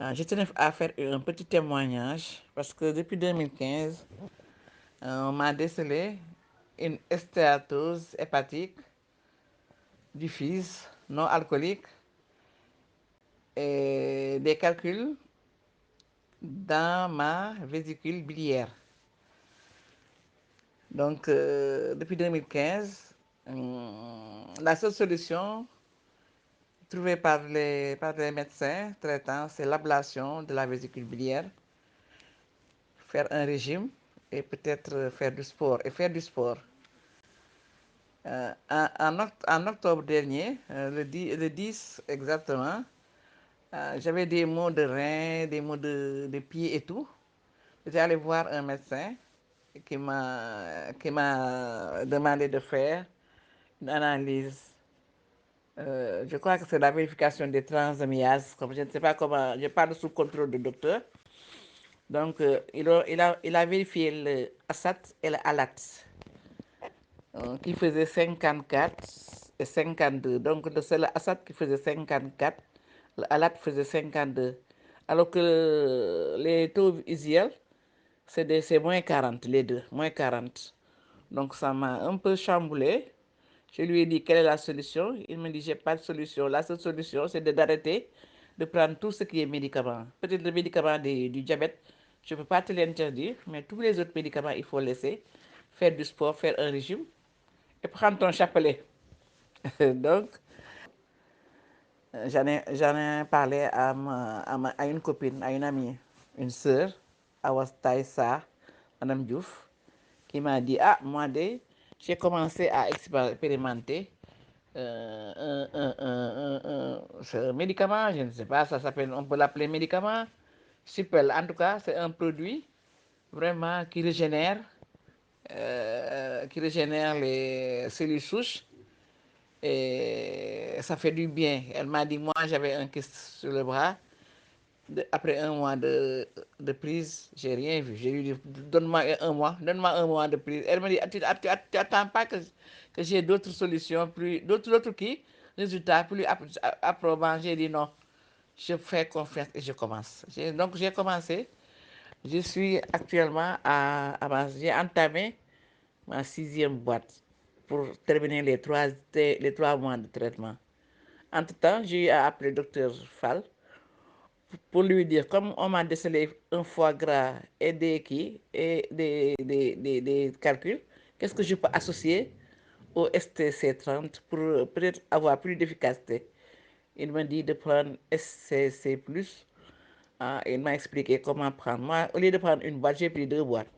Je tenais à faire un petit témoignage parce que depuis 2015, on m'a décelé une stéatose hépatique diffuse, non alcoolique et des calculs dans ma vésicule biliaire. Donc, depuis 2015, la seule solution trouvée par les médecins traitants, c'est l'ablation de la vésicule biliaire, faire un régime et peut-être faire du sport. Et faire du sport. En octobre dernier, le 10 exactement, j'avais des maux de reins, des maux de pieds et tout. J'étais allé voir un médecin qui m'a demandé de faire une analyse. Je crois que c'est la vérification des transaminases, comme je ne sais pas comment, je parle sous contrôle du docteur. Donc, il a vérifié le ASAT et le ALAT, qui faisait 54 et 52. Donc, c'est le ASAT qui faisait 54, le ALAT faisait 52. Alors que les taux usuels, c'est moins 40, les deux, moins 40. Donc, ça m'a un peu chamboulé. Je lui ai dit quelle est la solution. Il me dit, j'ai pas de solution. La seule solution, c'est d'arrêter de prendre tout ce qui est médicament. Peut-être le médicament du diabète, je ne peux pas te l'interdire, mais tous les autres médicaments, il faut laisser. Faire du sport, faire un régime et prendre ton chapelet. Donc, j'en ai parlé à une copine, à une amie, une sœur, Awas Taïsa, Madame Diouf, qui m'a dit, ah, moi, j'ai commencé à expérimenter ce médicament, je ne sais pas, ça s'appelle, on peut l'appeler médicament, Super. En tout cas, c'est un produit vraiment qui régénère les cellules souches et ça fait du bien. Elle m'a dit, moi j'avais un kyste sur le bras. Après un mois de prise, j'ai rien vu. J'ai dit, donne-moi un mois de prise. Elle me dit, tu attends pas que j'ai d'autres solutions, d'autres résultats plus approbants. J'ai dit non, je fais confiance et je commence. Donc j'ai commencé. Je suis actuellement j'ai entamé ma 6e boîte pour terminer les trois mois de traitement. Entre-temps, j'ai eu à appeler le docteur Fall pour lui dire, comme on m'a décelé un foie gras et des calculs, qu'est-ce que je peux associer au STC30 pour peut-être avoir plus d'efficacité. Il m'a dit de prendre SCC+. Il m'a expliqué comment prendre. Moi, au lieu de prendre une boîte, j'ai pris 2 boîtes.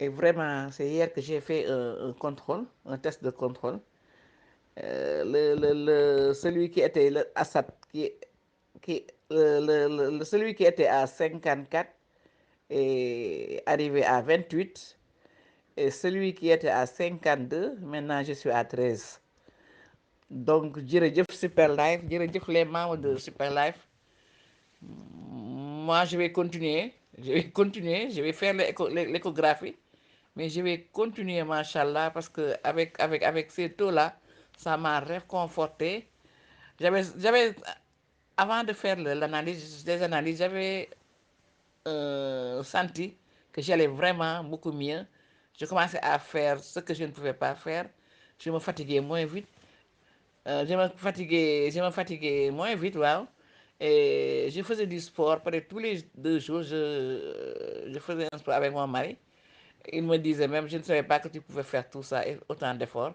Et vraiment, c'est hier que j'ai fait un contrôle, un test de contrôle. Celui qui était le Assad, celui qui était à 54 est arrivé à 28. Et celui qui était à 52, maintenant je suis à 13. Donc, jërëjëf Super Life, jërëjëf les membres de Super Life. Moi, je vais faire l'échographie, mais je vais continuer, machallah, parce que avec ces taux-là, ça m'a réconforté. Avant de faire des analyses, j'avais senti que j'allais vraiment beaucoup mieux. Je commençais à faire ce que je ne pouvais pas faire. Je me fatiguais moins vite. Je me fatiguais moins vite, waaw. Et je faisais du sport. Peut-être tous les 2 jours, je faisais un sport avec mon mari. Il me disait même, je ne savais pas que tu pouvais faire tout ça et autant d'efforts.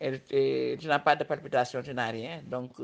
Et tu n'as pas de palpitations, tu n'as rien. Donc,